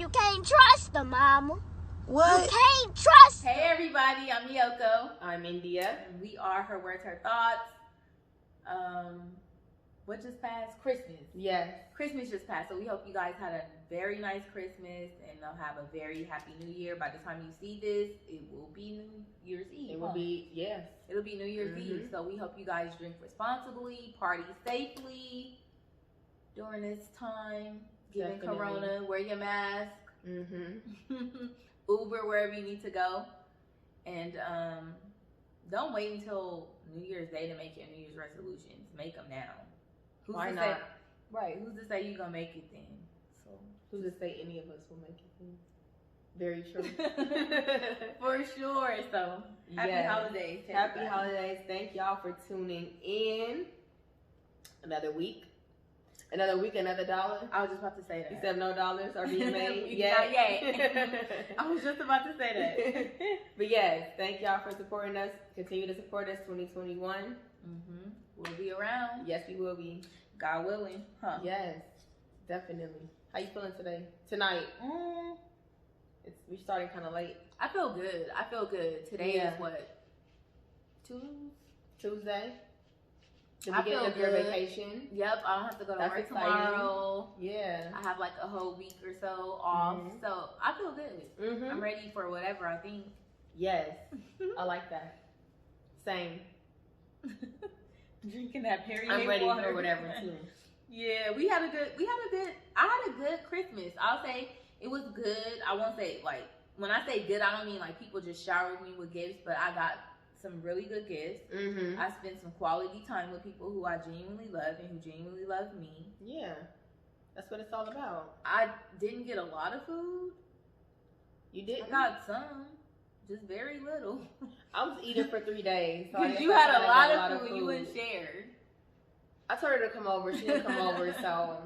You can't trust them, Mama. What? You can't trust them. Hey everybody, I'm Yoko. I'm India. And we are Her Words, Her Thoughts. What just passed? Christmas. Yes. Christmas just passed, so we hope you guys had a very nice Christmas and they'll have a very happy New Year. By the time you see this, it will be New Year's Eve. It will be, yes. It'll be New Year's Eve, so we hope you guys drink responsibly, party safely during this time. Given Corona, wear your mask. Uber wherever you need to go, and don't wait until New Year's Day to make your New Year's resolutions. Make them now. Why not? Right. Who's to say you're gonna make it then? So who's to say any of us will make it then? Very true. For sure. So happy holidays. Happy holidays. Thank y'all for tuning in. Another week, another dollar. I was just about to say that. Except no dollars are being made yet. Not yet. I was just about to say that. But yes, thank y'all for supporting us. Continue to support us 2021. We'll be around. Yes, we will be. God willing. Huh? Yes, definitely. How you feeling today? Tonight? We're starting kind of late. I feel good. Today is what? Tuesday? The I beginning feel of your good. vacation. Yep, I don't have to go to work exciting. tomorrow. Yeah. I have like a whole week or so off. So I feel good. I'm ready for whatever, I think. Yes. I like that. Same. Drinking that Perrier I'm ready water. for whatever too. Yeah, I had a good Christmas. I'll say it was good. I won't say like, when I say good, I don't mean like people just showered me with gifts, but I got some really good gifts. I spent some quality time with people who I genuinely love and who genuinely love me. Yeah, that's what it's all about. I didn't get a lot of food. You didn't? I got some, just very little. I was eating for 3 days. So you had a lot of food. You wouldn't share. I told her to come over. She didn't come over, so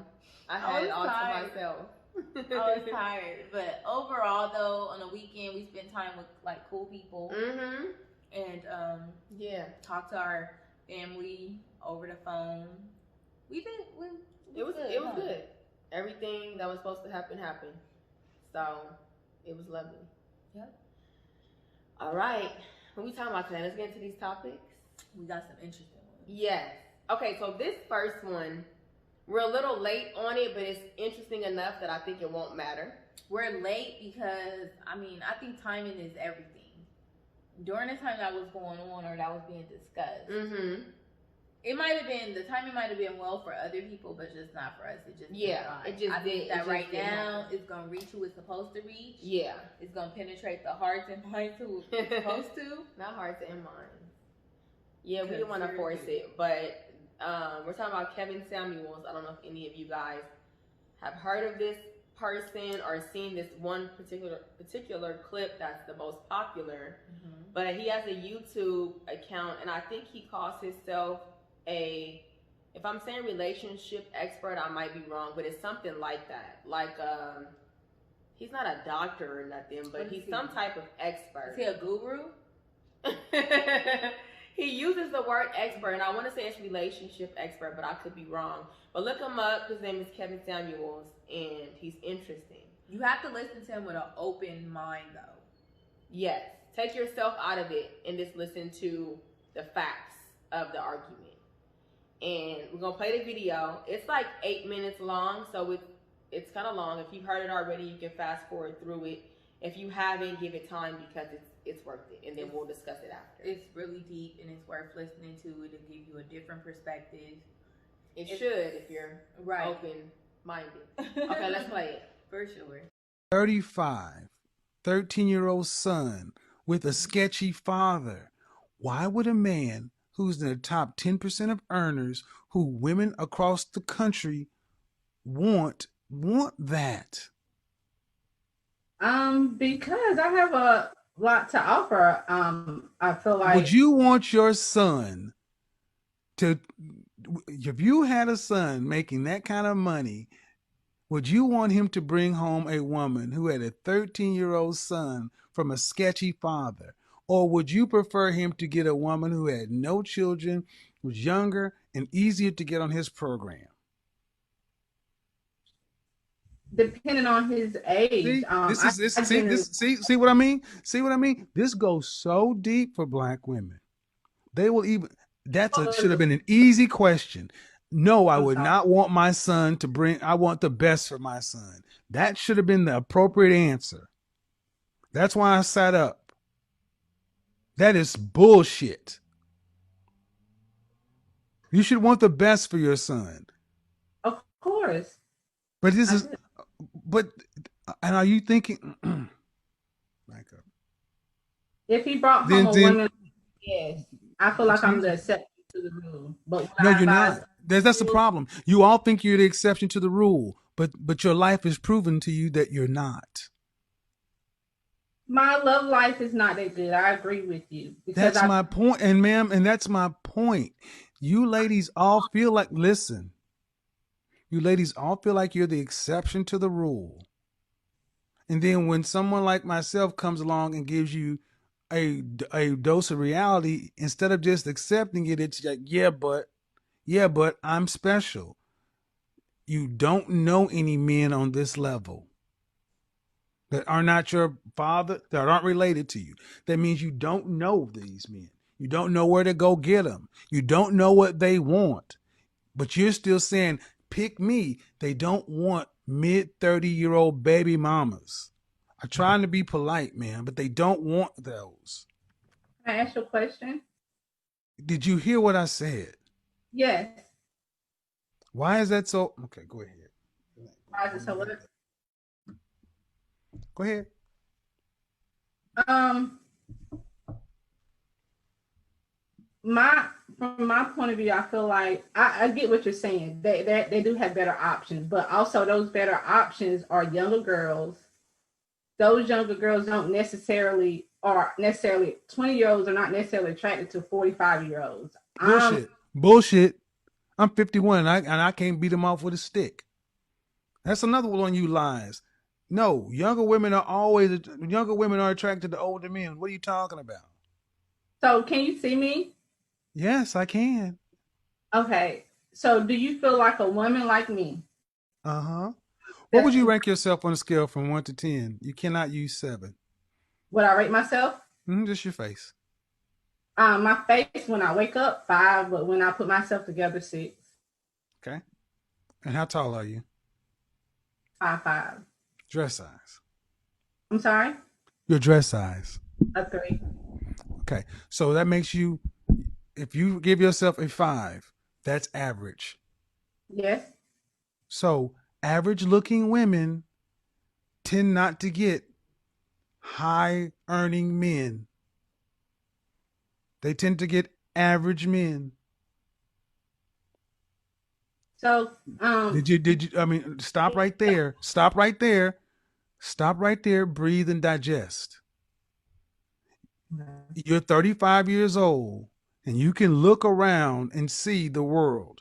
I had it all to myself. I was tired, but overall, though, on the weekend we spent time with like cool people. And talk to our family over the phone. It was good. Everything that was supposed to happen happened. So it was lovely. Yep. All right. What we talking about today? Let's get into these topics. We got some interesting ones. Yes. Okay, so this first one, we're a little late on it, but it's interesting enough that I think it won't matter. We're late because I think timing is everything. During the time that was going on or that was being discussed, it might have been, the timing might have been well for other people, but just not for us. It just I think that right now it's gonna reach who it's supposed to reach. Yeah, it's gonna penetrate the hearts and minds who it's supposed to. Not hearts and minds. Yeah, we didn't want to force it, but we're talking about Kevin Samuels. I don't know if any of you guys have heard of this person or seen this one particular clip that's the most popular, but he has a YouTube account, and I think he calls himself if I'm saying relationship expert, I might be wrong, but it's something like that. Like he's not a doctor or nothing, but he's some type of expert. Is he a guru? He uses the word expert, and I want to say it's relationship expert, but I could be wrong. But look him up. His name is Kevin Samuels, and he's interesting. You have to listen to him with an open mind, though. Yes. Take yourself out of it and just listen to the facts of the argument. And we're going to play the video. It's like 8 minutes long, so it's kind of long. If you've heard it already, you can fast forward through it. If you haven't, give it time because it's worth it, and then we'll discuss it after. It's really deep, and it's worth listening to. It'll give you a different perspective. It should if you're open-minded. Okay, let's play it. For sure. 35, 13-year-old son with a sketchy father. Why would a man who's in the top 10% of earners who women across the country want that? Because I have a lot to offer. I feel like. Would you want your son to, if you had a son making that kind of money, would you want him to bring home a woman who had a 13-year-old son from a sketchy father? Or would you prefer him to get a woman who had no children, was younger, and easier to get on his program? depending on his age. See, this is this. I See generally this. See what I mean. See what I mean. This goes so deep for black women. They will even. Should have been an easy question. No, I I'm would sorry. not want my son to bring. I want the best for my son. That should have been the appropriate answer. That's why I sat up. That is bullshit. You should want the best for your son. Of course. But this I is. do. But and are you thinking? Back up. If he brought home Then a then woman, yes, I feel like I'm the exception to the rule. But would no, I you're advise not. That's the problem. You all think you're the exception to the rule, but your life is proven to you that you're not. my love life is not that good. I agree with you because That's I my point, and ma'am, and that's my point. You ladies all feel like listen. You ladies all feel like you're the exception to the rule. And then when someone like myself comes along and gives you a dose of reality, instead of just accepting it, it's like, yeah, but I'm special. You don't know any men on this level that are not your father, that aren't related to you. That means you don't know these men. You don't know where to go get them. You don't know what they want. But you're still saying, pick me. They don't want mid 30-year-old baby mamas. I'm trying to be polite, man, but they don't want those. can I ask you a question? Did you hear what I said? Yes. Why is that so? Okay, go ahead. Why is it so what? Go ahead. Um, my from my point of view, I feel like I get what you're saying. They do have better options, but also those better options are younger girls. Those younger girls don't necessarily are necessarily 20-year-olds are not necessarily attracted to 45-year-olds. Bullshit. I'm 51 and I can't beat them off with a stick. That's another one of you lies. No, younger women are attracted to older men. What are you talking about? So can you see me? Yes, I can. Okay. So do you feel like a woman like me? Uh-huh. What would That's you rank yourself on a scale from 1 to 10? You cannot use 7. would I rate myself? Just your face. My face when I wake up 5, but when I put myself together 6. Okay. And how tall are you? 5'5". Dress size. I'm sorry, Your dress size. a 3. Okay. So that makes you, if you give yourself a 5, that's average. Yes. So average looking women tend not to get high earning men. They tend to get average men. So Did you I mean stop right there. Stop right there. Stop right there. Breathe and digest. You're 35 years old and you can look around and see the world.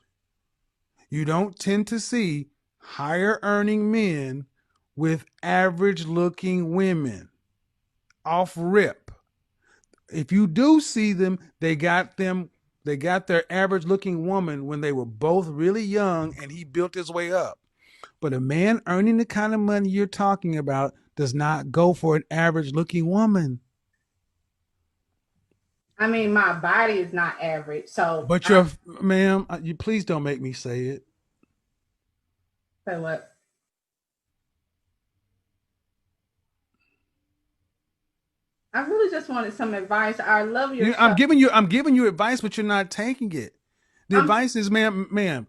You don't tend to see higher earning men with average looking women off rip. If you do see them, they got their average looking woman when they were both really young and he built his way up. But a man earning the kind of money you're talking about does not go for an average looking woman. I mean, my body is not average. So But I ma'am, you please don't make me say it. say what? I really just wanted some advice. I love your show. I'm giving you advice, but you're not taking it. The I'm advice is, ma'am,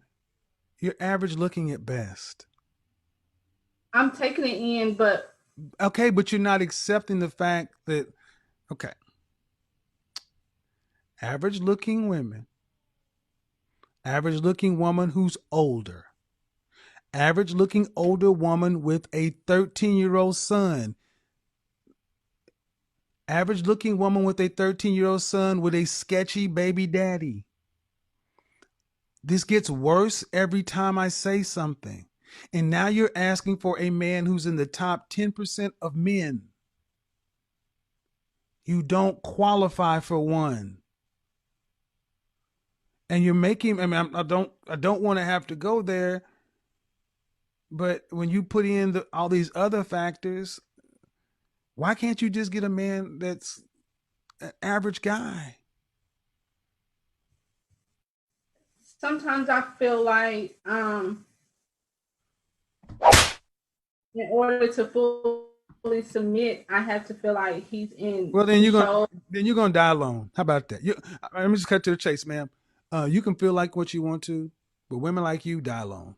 you're average looking at best. I'm taking it in, but Okay, but you're not accepting the fact that okay, average looking women, average looking woman who's older, average looking older woman with a 13-year-old son, average looking woman with a 13-year-old son with a sketchy baby daddy. This gets worse every time I say something. And now you're asking for a man who's in the top 10% of men. You don't qualify for one. And you're making, I mean, I don't want to have to go there, But when you put in all these other factors, why can't you just get a man that's an average guy? Sometimes I feel like in order to fully submit, I have to feel like he's in Well, control. then you're gonna die alone. How about that? Let me just cut to the chase, ma'am. You can feel like what you want to, but women like you die alone,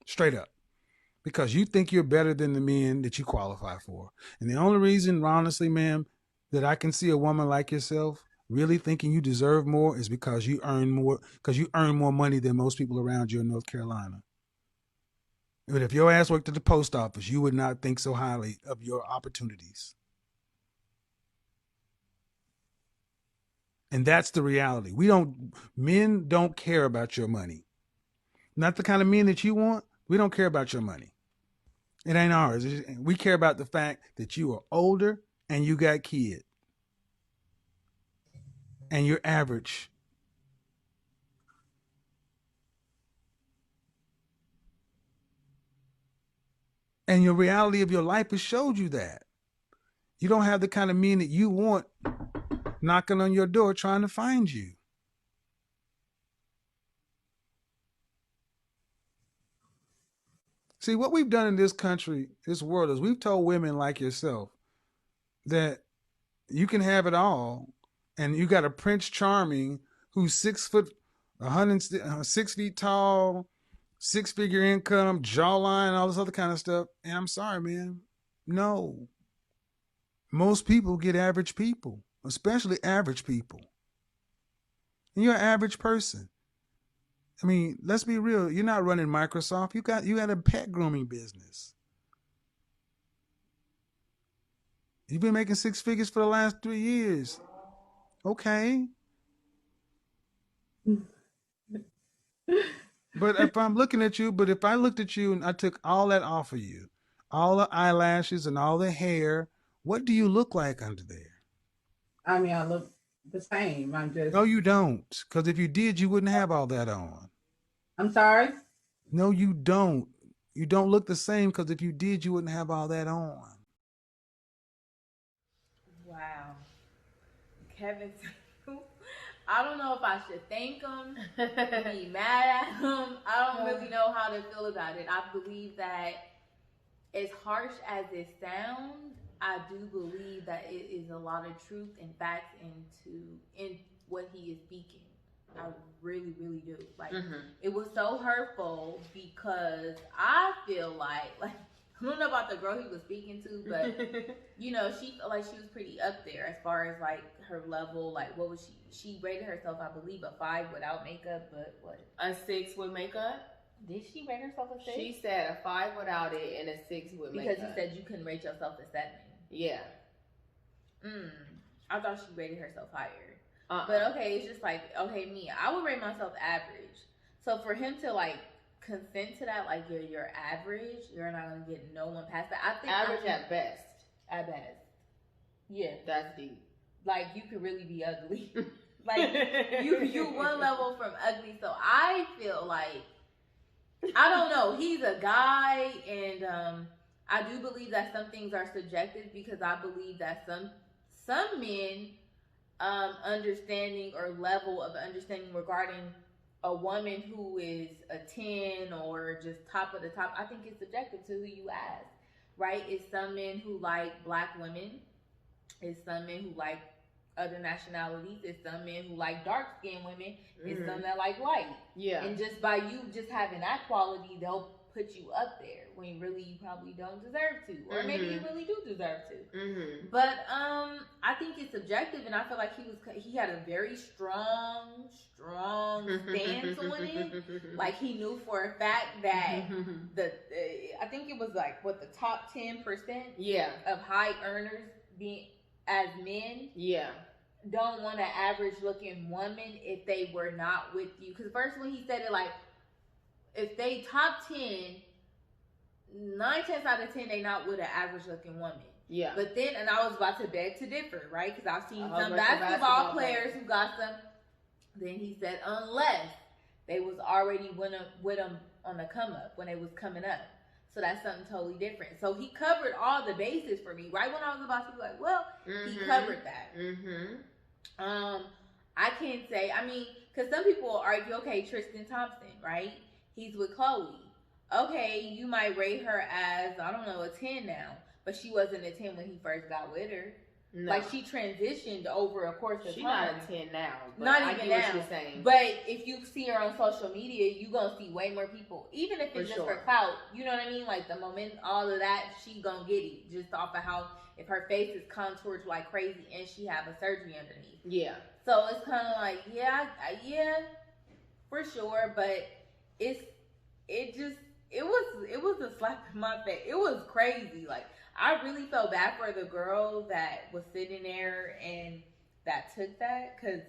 straight up, because you think you're better than the men that you qualify for. And the only reason, honestly, ma'am, that I can see a woman like yourself really thinking you deserve more is because you earn more money than most people around you in North Carolina. But if your ass worked at the post office, you would not think so highly of your opportunities. And that's the reality. Men don't care about your money. Not the kind of men that you want. We don't care about your money. It ain't ours. We care about the fact that you are older and you got kids and you're average. And your reality of your life has showed you that. You don't have the kind of men that you want knocking on your door trying to find you. See, what we've done in this country, this world, is we've told women like yourself that you can have it all, and you got a Prince Charming who's 6 foot, 106 feet tall, 6-figure income, jawline, all this other kind of stuff. And I'm sorry, man. No. Most people get average people, especially average people. And you're an average person. I mean, let's be real. You're not running Microsoft. You got a pet grooming business. You've been making 6 figures for the last 3 years. Okay. But if I looked at you and I took all that off of you, all the eyelashes and all the hair, what do you look like under there? I mean, I look the same. No, you don't. Because if you did, you wouldn't have all that on. I'm sorry. No, you don't. You don't look the same because if you did, you wouldn't have all that on. Wow. Kevin, I don't know if I should thank him, be mad at him. I don't really know how to feel about it. I believe that as harsh as it sounds, I do believe that it is a lot of truth and facts in what he is speaking. I really, really do. Like, It was so hurtful because I feel like I don't know about the girl he was speaking to, but you know, she felt like she was pretty up there as far as like her level. Like, what was she? She rated herself, I believe, a 5 without makeup, but what? A 6 with makeup. Did she rate herself a 6? She said a 5 without it and a 6 with makeup. Because you said you couldn't rate yourself a 7. Yeah. I thought she rated herself higher. But okay, it's just like, okay, me, I would rate myself average. So for him to like consent to that, like you're average, you're not gonna get no one past that. I think average at best. At best. Yeah. That's deep. Like you could really be ugly. Like you one level from ugly. So I feel like, I don't know, he's a guy, and I do believe that some things are subjective, because I believe that some men understanding or level of understanding regarding a woman who is a 10 or just top of the top, I think it's subjective to who you ask, right? It's some men who like black women, it's some men who like other nationalities, it's some men who like dark-skinned women, it's some that like light. Yeah. And just by you just having that quality, they'll put you up there when really you probably don't deserve to, or maybe you really do deserve to. But I think it's subjective, and I feel like he had a very strong stance on it. Like he knew for a fact that I think it was like the top 10% of high earners being as men don't want an average looking woman if they were not with you. Because first when he said it, like, if they top 10, 9 times out of 10 they not with an average looking woman. Yeah. But then, and I was about to beg to differ, right? Because I've seen some basketball players who got some. Then he said unless they was already with them on the come up, when they was coming up. So that's something totally different. So he covered all the bases for me. Right when I was about to be like, well, he covered that. I can't say, I mean, because some people argue, okay, Tristan Thompson, right? He's with Chloe. Okay, you might rate her as, I don't know, a 10 now. But she wasn't a 10 when he first got with her. No. Like, she transitioned over a course of time. She's not a 10 now. Not even now. What you're saying. But if you see her on social media, you're going to see way more people. Even if it's just for clout. You know what I mean? Like, the moment, all of that, she going to get it. Just off of how, if her face is contoured like crazy and she have a surgery underneath. Yeah. So, it's kind of like, yeah, for sure. But it was a slap in my face. It was crazy. Like, I really felt bad for the girl that was sitting there and that took that, because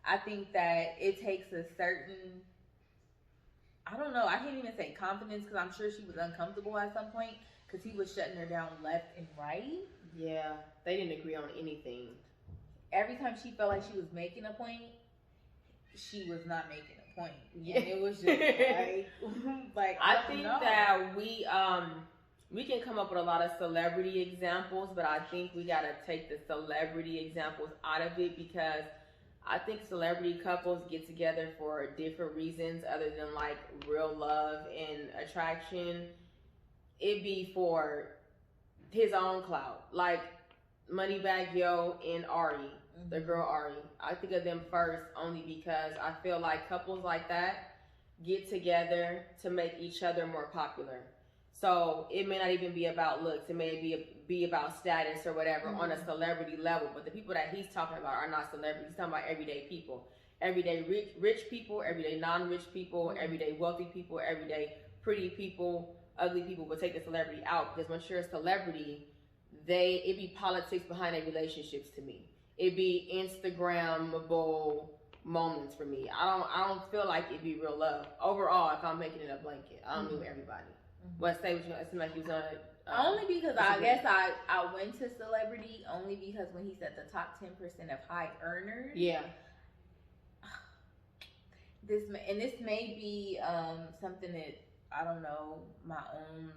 I think that it takes a certain, I don't know, I can't even say confidence, because I'm sure she was uncomfortable at some point because he was shutting her down left and right. Yeah, they didn't agree on anything. Every time she felt like she was making a point, she was not making a point. Yeah, and it was just like I think that we can come up with a lot of celebrity examples, but I think we got to take the celebrity examples out of it, because I think celebrity couples get together for different reasons other than like real love and attraction. It'd be for his own clout, like Moneybagg Yo and Ari, the girl Ari. I think of them first only because I feel like couples like that get together to make each other more popular. So it may not even be about looks. It may be about status or whatever on a celebrity level. But the people that he's talking about are not celebrities. He's talking about everyday people. Everyday rich people, everyday non-rich people, everyday wealthy people, everyday pretty people, ugly people. But take the celebrity out, because once you're a celebrity, it be politics behind their relationships to me. It be Instagrammable moments for me. I don't feel like it'd be real love. Overall, if I'm making it a blanket, I don't do everybody. What say what you it seemed like you was on only because I guess I went to celebrity only because when he said the top 10% of high earners. Yeah. This may be something that I don't know, my own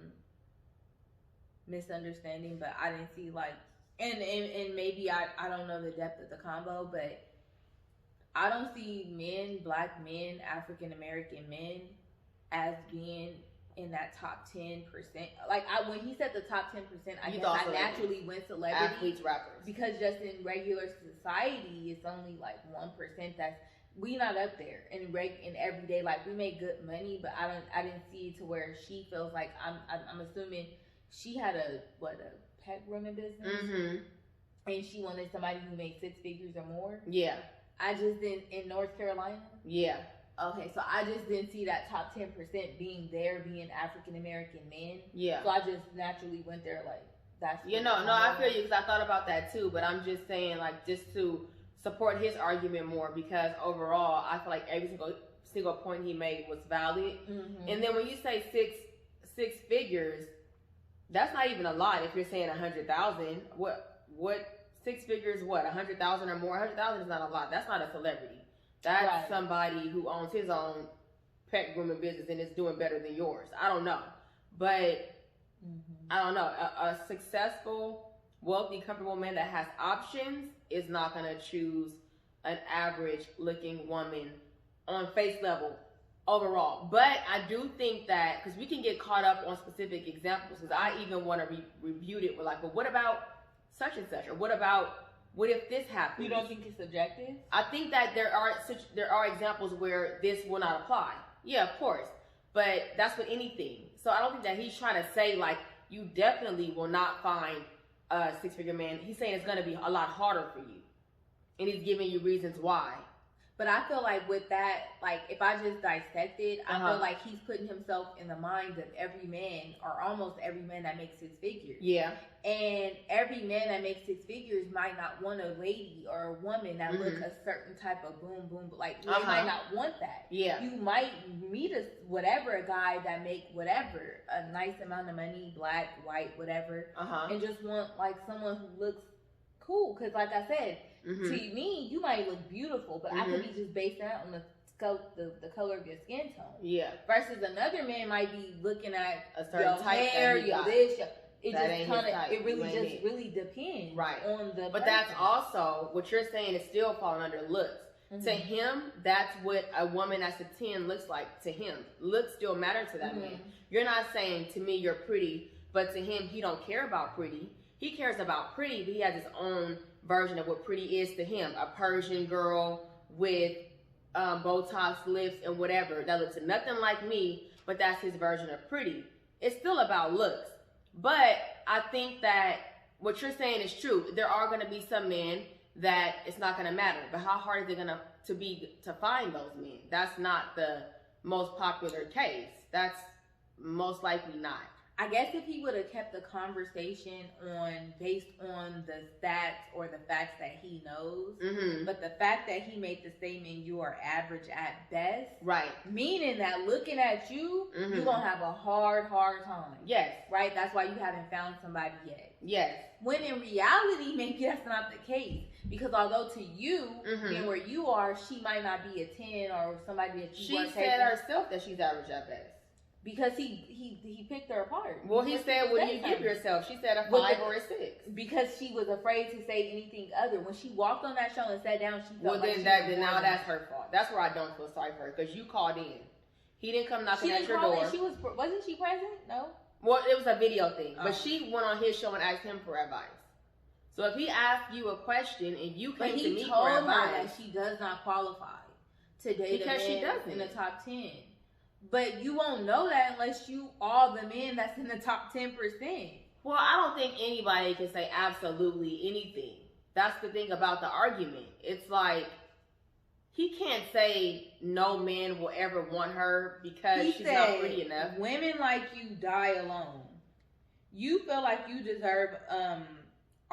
misunderstanding, but I didn't see like and maybe I don't know the depth of the combo, but I don't see men, black men, African American men as being in that top 10%. Like when he said the top 10%, I guess I naturally went celebrity, athletes, rappers, because just in regular society, it's only like 1% that's we not up there in everyday. Like we make good money, but I didn't see it to where she feels like I'm assuming she had a pet grooming business, and she wanted somebody who made 6 figures or more. Yeah, I just didn't in North Carolina. Yeah. Okay, so I just didn't see that top 10% being African American men. Yeah. So I just naturally went there like that's. I feel you, because I thought about that too. But I'm just saying, like, just to support his argument more, because overall I feel like every single point he made was valid. And then when you say six figures, that's not even a lot. If you're saying 100,000, what 6 figures? What 100,000 or more? 100,000 is not a lot. That's not a celebrity. That's somebody who owns his own pet grooming business and is doing better than yours. I don't know. But I don't know. A successful, wealthy, comfortable man that has options is not going to choose an average looking woman on face level overall. But I do think that, because we can get caught up on specific examples, because I even want to review it with like, but what about such and such? Or what if this happens? You don't think it's subjective? I think that there are examples where this will not apply. Yeah, of course. But that's with anything. So I don't think that he's trying to say like you definitely will not find a 6-figure man. He's saying it's going to be a lot harder for you. And he's giving you reasons why. But I feel like with that, like if I just dissect it, I feel like he's putting himself in the minds of every man, or almost every man that makes 6 figures. Yeah. And every man that makes 6 figures might not want a lady or a woman that looks a certain type of boom. Like they might not want that. Yeah. You might meet a guy that make whatever, a nice amount of money, black, white, whatever, and just want like someone who looks cool. Because like I said, to me, you might look beautiful, but I could be just based out on the the color of your skin tone. Yeah. Versus another man might be looking at A certain your type hair, that he your got. this, it That just ain't his kind of, type. it really You ain't just it. really depends Right. on the But person. that's also, what you're saying is still falling under looks. Mm-hmm. To him, that's what a woman that's a 10 looks like to him. Looks still matter to that man. You're not saying, to me, you're pretty, but to him, he don't care about pretty. He cares about pretty, but he has his own version of what pretty is to him. A Persian girl with Botox lips and whatever. That looks nothing like me, but that's his version of pretty. It's still about looks. But I think that what you're saying is true. There are going to be some men that it's not going to matter. But how hard is it going to find those men? That's not the most popular case. That's most likely not. I guess if he would have kept the conversation based on the stats or the facts that he knows, but the fact that he made the statement, you are average at best, right? Meaning that looking at you, you're gonna have a hard time. Yes, right. That's why you haven't found somebody yet. Yes. When in reality, maybe that's not the case, because although to you, being where you are, she might not be a 10 or somebody that you. She said herself that she's average at best. Because he picked her apart. Well, he said, what do you give yourself? She said a 5 or a 6. Because she was afraid to say anything other. When she walked on that show and sat down, she felt like then now that's her fault. That's where I don't feel sorry for her, because you called in. He didn't come knocking at your door. Wasn't she present? No. Well, it was a video thing, but she went on his show and asked him for advice. So if he asked you a question and you came to me for advice, that she does not qualify to date because she doesn't in the top 10. But you won't know that unless you are the men that's in the top 10%. Well, I don't think anybody can say absolutely anything. That's the thing about the argument. It's like, he can't say no man will ever want her because she's not pretty enough. Women like you die alone. You feel like you deserve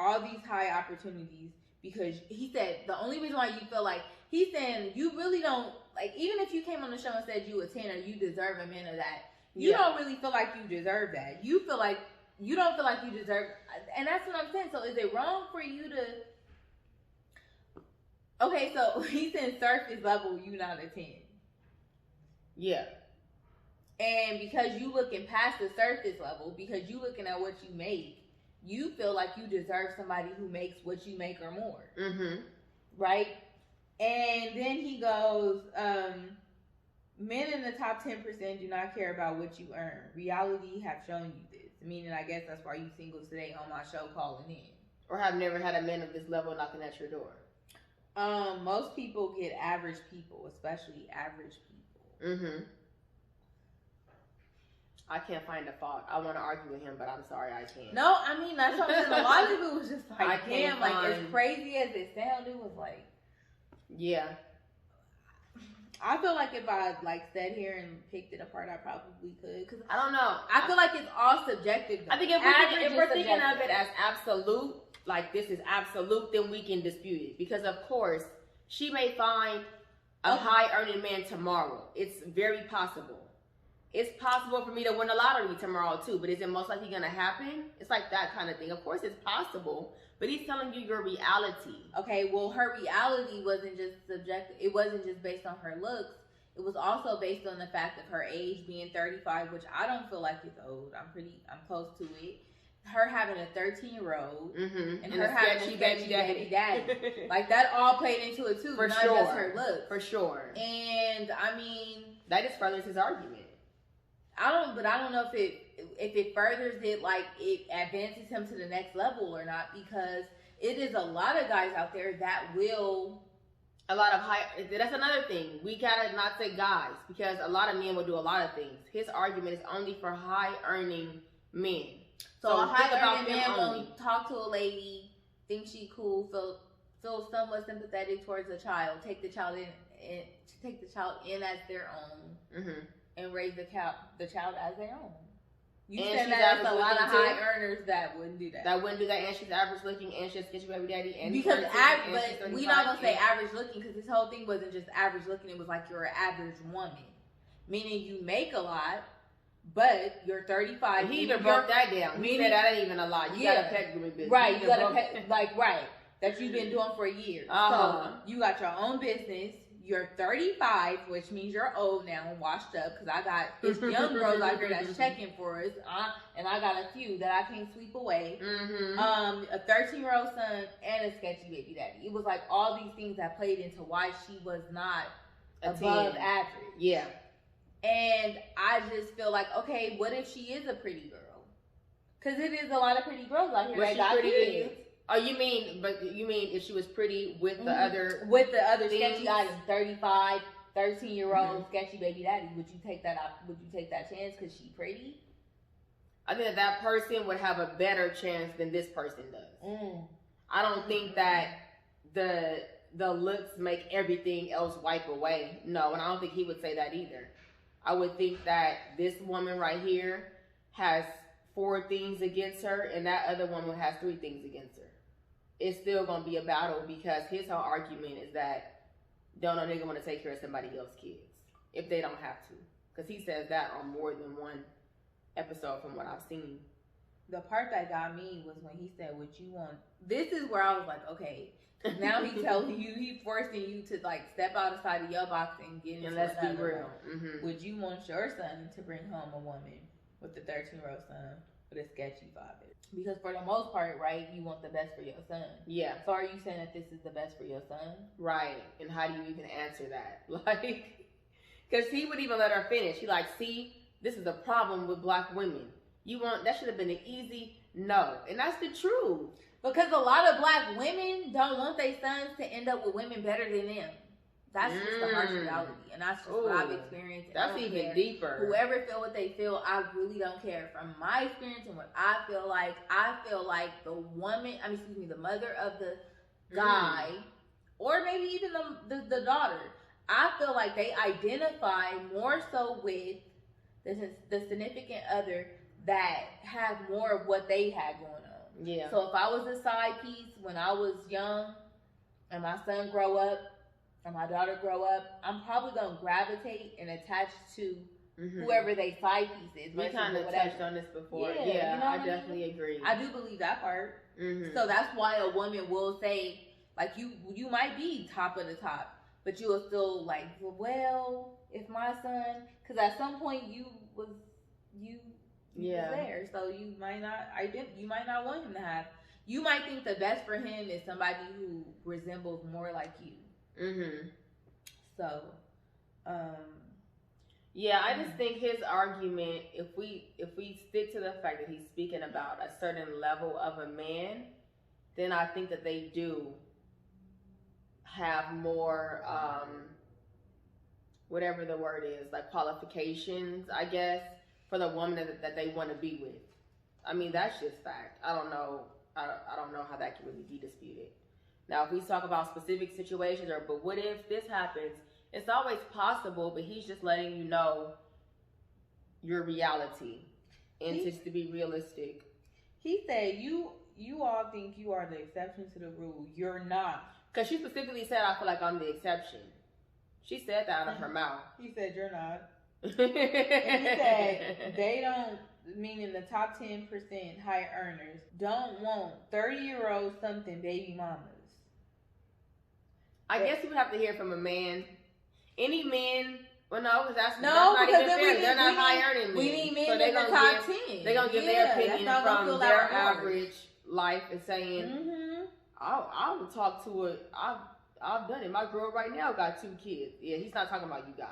all these high opportunities because he said the only reason why you feel like, he's saying you really don't, like, even if you came on the show and said you a 10 or you deserve a man of that, you don't really feel like you deserve that. You feel like you don't feel like you deserve, and that's what I'm saying. So is it wrong for you to? Okay, so he's in surface level, you not a 10. Yeah. And because you looking past the surface level, because you looking at what you make, you feel like you deserve somebody who makes what you make or more. Right? And then he goes, men in the top 10% do not care about what you earn. Reality have shown you this. Meaning, I guess that's why you singles today on my show calling in. Or have never had a man of this level knocking at your door. Most people get average people, especially average people. I can't find a fault. I want to argue with him, but I'm sorry, I can't. No, I mean, that's what I'm saying. A lot of people was just I like, damn, can't like, find- as crazy as it sounded, it was like, yeah. I feel like if I like sat here and picked it apart, I probably could. Cause I don't know. I feel like it's all subjective. Though. I think if we're thinking of it as absolute, like this is absolute, then we can dispute it. Because of course, she may find a high earning man tomorrow. It's very possible. It's possible for me to win the lottery tomorrow too, but is it most likely gonna happen? It's like that kind of thing. Of course it's possible, but he's telling you your reality. Okay, well her reality wasn't just subjective. It wasn't just based on her looks. It was also based on the fact of her age being 35, which I don't feel like is old. I'm close to it. Her having a 13-year-old and her having a sketchy baby daddy. Like that all played into it too, For not sure. just her looks. For sure. And I mean, that just furthers his argument. I don't know if it furthers it, like it advances him to the next level or not, because it is a lot of guys out there that will. A lot of high. That's another thing. We gotta not say guys, because a lot of men will do a lot of things. His argument is only for high earning men. So a high earning man will talk to a lady, think she cool, feel somewhat sympathetic towards a child, take the child in as their own. And raise the child as their own. You said that there's a lot of high earners that wouldn't do that. That wouldn't do that, and she's average looking, and she's sketchy baby daddy, and because but we're not gonna say average looking, because this whole thing wasn't just average looking. It was like you're an average woman, meaning you make a lot, but you're 35. He even broke that down. He said that ain't even a lot. You got a pet grooming business, right? You got a pet, like right, that you've been doing for years. So you got your own business. you're 35, which means you're old now and washed up, because I got it's young girls out here that's checking for us, and I got a few that I can't sweep away. A 13-year-old son and a sketchy baby daddy. It was like all these things that played into why she was not above average. Yeah. And I just feel like, okay, what if she is a pretty girl? Because it is a lot of pretty girls out here that got kids. Oh, you mean if she was pretty with the other sketchy items, 35, 13-year-old sketchy baby daddy, would you take that chance because she pretty? I think that person would have a better chance than this person does. I don't think that the looks make everything else wipe away. No, and I don't think he would say that either. I would think that this woman right here has 4 things against her, and that other woman has 3 things against her. It's still going to be a battle, because his whole argument is that don't no nigga want to take care of somebody else's kids if they don't have to. Because he says that on more than one episode from what I've seen. The part that got me was when he said, what you want. This is where I was like, okay. Now he's telling you, he's forcing you to like step outside of your box and get into let's be another real. one. Would you want your son to bring home a woman with a 13-year-old son with a sketchy father? Because for the most part, right, you want the best for your son. Yeah. So are you saying that this is the best for your son? Right. And how do you even answer that? Like, because he would even let her finish. He like, see, this is the problem with black women. That should have been an easy no. And that's the truth. Because a lot of black women don't want their sons to end up with women better than them. That's just the harsh reality. And that's just what I've experienced. That's even deeper. Whoever feel what they feel, I really don't care. From my experience and what I feel like the woman, the mother of the guy, or maybe even the daughter, I feel like they identify more so with the significant other that have more of what they had going on. Yeah. So if I was a side piece when I was young, and my son grow up, or my daughter grow up, I'm probably gonna gravitate and attach to whoever they side piece is. We kind of touched on this before. Yeah, you know I definitely agree. I do believe that part. So that's why a woman will say, like, you might be top of the top, but you will still like, well, if my son, because at some point you was there, so you might not want him to have. You might think the best for him is somebody who resembles more like you. So, yeah, I just think his argument, if we stick to the fact that he's speaking about a certain level of a man, then I think that they do have more, whatever the word is, like qualifications, I guess, for the woman that they want to be with. I mean, that's just fact. I don't know how that can really be disputed. Now, if we talk about specific situations, but what if this happens? It's always possible, but he's just letting you know your reality and just to be realistic. He said, you all think you are the exception to the rule. You're not. Because she specifically said, I feel like I'm the exception. She said that out of her mouth. He said, you're not. And he said, they don't, meaning the top 10% high earners, don't want 30-year-old something baby mamas. I guess we would have to hear from a man. Any men, well, no, because that's not even fair. They're not high earning men. We need men so in the top 10. They're going to give their opinion from their average life and saying, I would talk to I've done it. My girl right now got 2 kids. Yeah, he's not talking about you guys.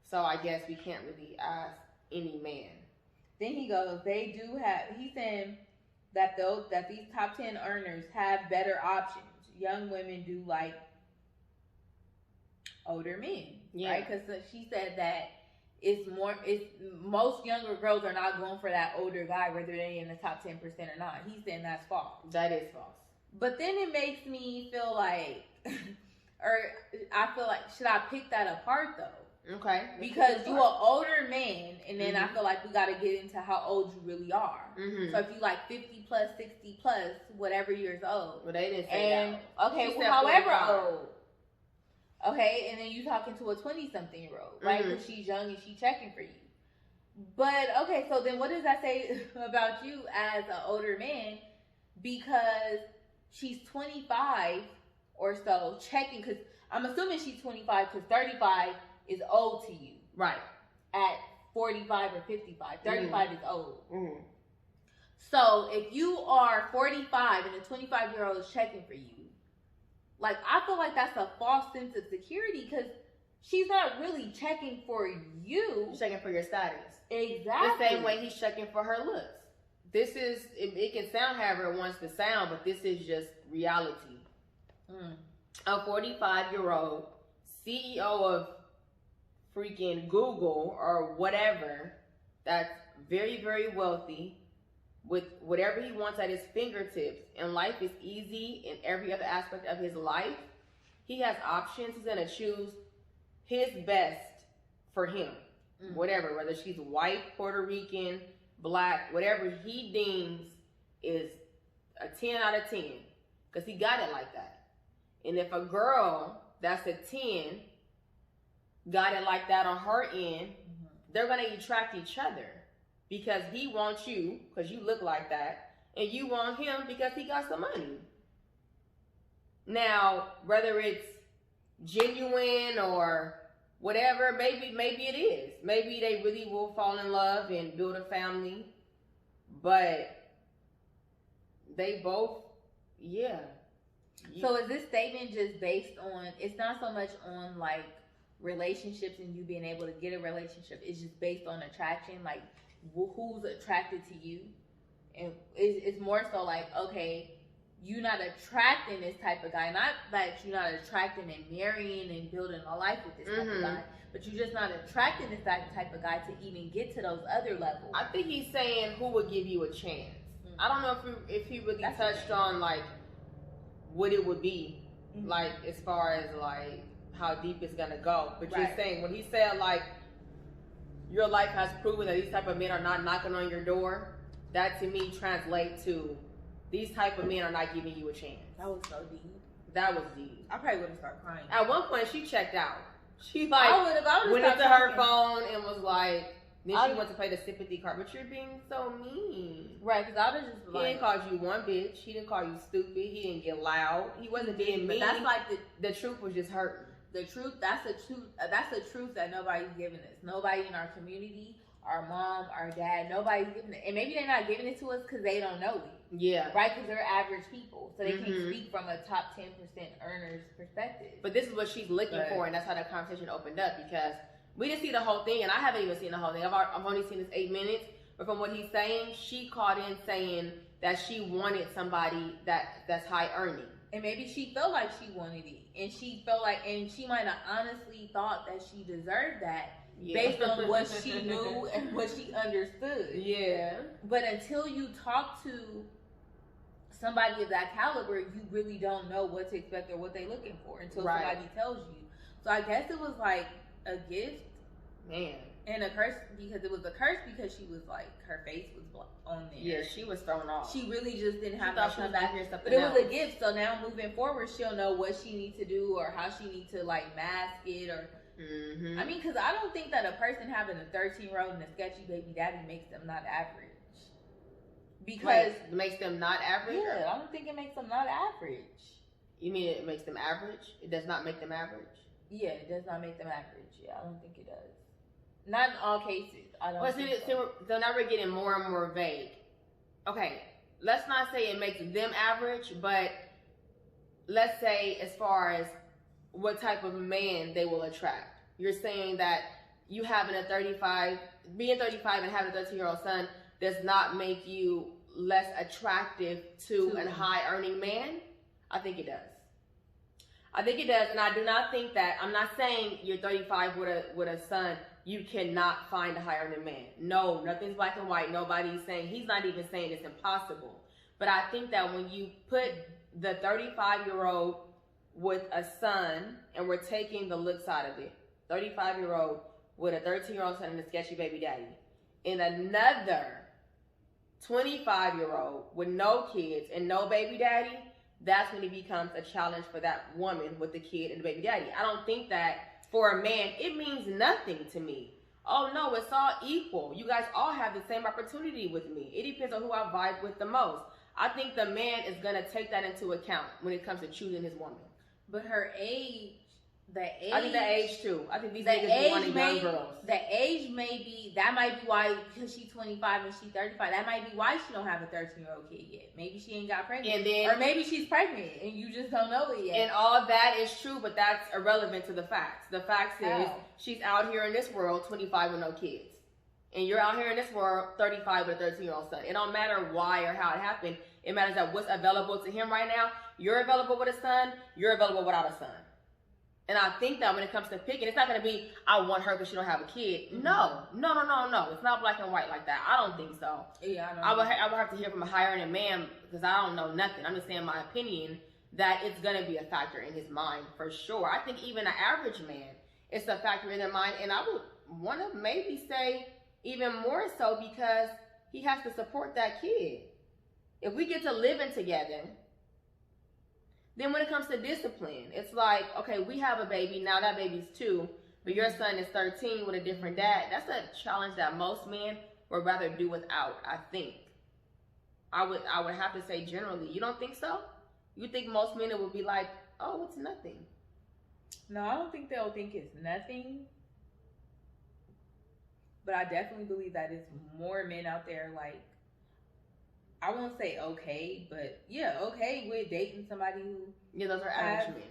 So I guess we can't really ask any man. Then he goes, he's saying that these top 10 earners have better options. Young women do like older men, right? Because she said that most younger girls are not going for that older guy, whether they're in the top 10% or not. He's saying that's false. That is false. But then it makes me feel like, should I pick that apart though? Okay. Because you're an older man, and then I feel like we got to get into how old you really are. So if you like 50 plus, 60 plus, whatever years old. Well, they didn't say that. Okay, well, however old. Okay, and then you talking to a 20-something-year-old, right? Because she's young and she's checking for you. But, okay, so then what does that say about you as an older man? Because she's 25 or so checking, because I'm assuming she's 25, because 35 is old to you. Right. At 45 or 55. 35 is old. Mm-hmm. So if you are 45 and a 25-year-old is checking for you, like, I feel like that's a false sense of security, because she's not really checking for you. She's checking for your status. Exactly. The same way he's checking for her looks. This is, it can sound however it wants to sound, but this is just reality. A 45-year-old CEO of freaking Google or whatever, that's very, very wealthy, with whatever he wants at his fingertips, and life is easy in every other aspect of his life. He has options. He's going to choose his best for him. Whatever, whether she's white, Puerto Rican, black, whatever he deems is a 10 out of 10, because he got it like that. And if a girl that's a 10 got it like that on her end, they're going to attract each other, because he wants you because you look like that, and you want him because he got some money. Now, whether it's genuine or whatever, maybe it is. Maybe they really will fall in love and build a family, but they both, yeah. So is this statement just based on, it's not so much on like relationships and you being able to get a relationship, it's just based on attraction, like who's attracted to you? And it's more so like, okay, you're not attracting this type of guy. Not that you're not attracting and marrying and building a life with this type of guy, but you're just not attracting this type of guy to even get to those other levels. I think he's saying who would give you a chance. I don't know if he really touched on like what it would be, like as far as like how deep it's gonna go. But you're saying when he said like your life has proven that these type of men are not knocking on your door, that to me translates to these type of men are not giving you a chance. That was so deep. That was deep. I probably would have started crying. At one point, she checked out. She I like would've went into stopped her talking. phone and was like, then she went to play the sympathy card. But you're being so mean. Right, because I would have just He didn't call you one bitch. He didn't call you stupid. He didn't get loud. He wasn't being mean. But that's like the truth was just hurting. The truth. That's the truth. That's the truth that nobody's giving us. Nobody in our community, our mom, our dad, nobody's giving it. And maybe they're not giving it to us because they don't know it. Yeah. Right? Because they're average people. So they can't speak from a top 10% earner's perspective. But this is what she's looking for, and that's how the conversation opened up, because we didn't see the whole thing, and I haven't even seen the whole thing. I've only seen this 8 minutes. But from what he's saying, she caught in saying that she wanted somebody that's high earning. And maybe she felt like she wanted it. And she felt like, and she might have honestly thought that she deserved that. Yeah. Based on what she knew and what she understood. Yeah. But until you talk to somebody of that caliber, you really don't know what to expect or what they're looking for until somebody tells you. So I guess it was like a gift. Man. And a curse, because it was a curse because she was like, her face was on there. Yeah, she was thrown off. She really just didn't have to come back. But it was a gift, so now moving forward, she'll know what she needs to do or how she needs to like mask it or... I mean, because I don't think that a person having a 13-year-old and a sketchy baby daddy makes them not average. Because it makes them not average? Yeah, I don't think it makes them not average. You mean it makes them average? It does not make them average? Yeah, it does not make them average. Yeah, I don't think it does. Not in all cases. I don't think so. So now we're getting more and more vague. Okay, let's not say it makes them average, but let's say as far as what type of man they will attract. You're saying that you having being 35 and having a 13-year-old son does not make you less attractive to a high earning man? I think it does. I think it does, and I do not think that, I'm not saying you're 35 with a son, you cannot find a high earning man. No, nothing's black and white. Nobody's saying, he's not even saying it's impossible. But I think that when you put the 35-year-old with a son, and we're taking the look side of it, 35-year-old with a 13-year-old son and a sketchy baby daddy, and another 25-year-old with no kids and no baby daddy, that's when it becomes a challenge for that woman with the kid and the baby daddy. I don't think that for a man, it means nothing to me. Oh no, it's all equal. You guys all have the same opportunity with me. It depends on who I vibe with the most. I think the man is going to take that into account when it comes to choosing his woman. But her age, I think the age too. I think these the niggas be age wanting young girls. The age may be, that might be why, because she's 25 and she's 35, that might be why she don't have a 13-year-old kid yet. Maybe she ain't got pregnant. And then, or maybe she's pregnant and you just don't know it yet. And all that is true, but that's irrelevant to the facts. The facts is she's out here in this world 25 with no kids. And you're out here in this world 35 with a 13-year-old son. It don't matter why or how it happened. It matters that what's available to him right now. You're available with a son. You're available without a son. And I think that when it comes to picking, it's not going to be, I want her because she don't have a kid. Mm-hmm. No. It's not black and white like that. I don't think so. Yeah, I would have to hear from a higher end man because I don't know nothing. I'm just saying my opinion that it's going to be a factor in his mind for sure. I think even an average man, it's a factor in their mind. And I would want to maybe say even more so because he has to support that kid. If we get to living together, then when it comes to discipline, it's like, okay, we have a baby, now that baby's 2, but your son is 13 with a different dad. That's a challenge that most men would rather do without, I think. I would have to say generally. You don't think so? You think most men would be like, oh, it's nothing? No, I don't think they'll think it's nothing. But I definitely believe that it's more men out there, like, I won't say okay, but yeah, okay with dating somebody who... Yeah, those are average men.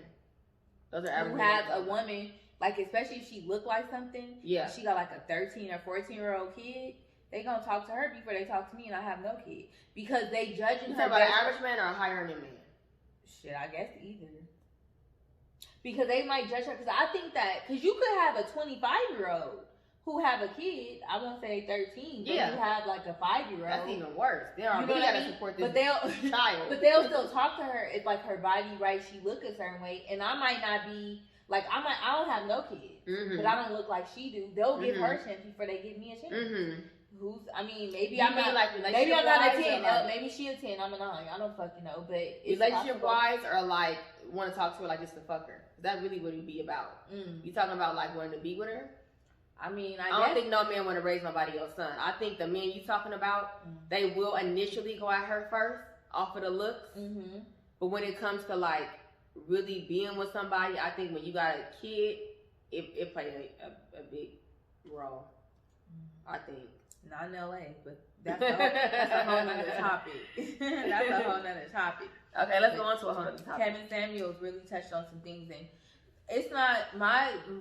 Those are average who men. has a woman, like, especially if she look like something. Yeah. She got like a 13 or 14-year-old kid. They gonna talk to her before they talk to me, and I have no kid. Because they judging her... about an average man or a higher earning man? Shit, I guess either. Because they might judge her, because I think that... Because you could have a 25-year-old who have a kid, I won't say 13, but you have like a 5-year-old. That's even worse. They are really gotta support this child. But they'll still talk to her if like her body right, she look a certain way, and I might not be like I don't have no kids, but I don't look like she do. They'll give her a chance before they give me a chance. Maybe I'm not like maybe I'm not a 10. Maybe she a 10. I'm a 9. I don't fucking know, but it's relationship wise or like want to talk to her like just to fuck her. Is that really what it be about? You talking about like wanting to be with her? I mean, I don't think no man want to raise nobody else's son. I think the men you talking about, they will initially go at her first off of the looks. But when it comes to like really being with somebody, I think when you got a kid, it play a big role. I think. Not in LA, but that's a whole nother topic. That's a whole nother topic. Okay, let's go on to a whole nother topic. Kevin Samuels really touched on some things, and it's not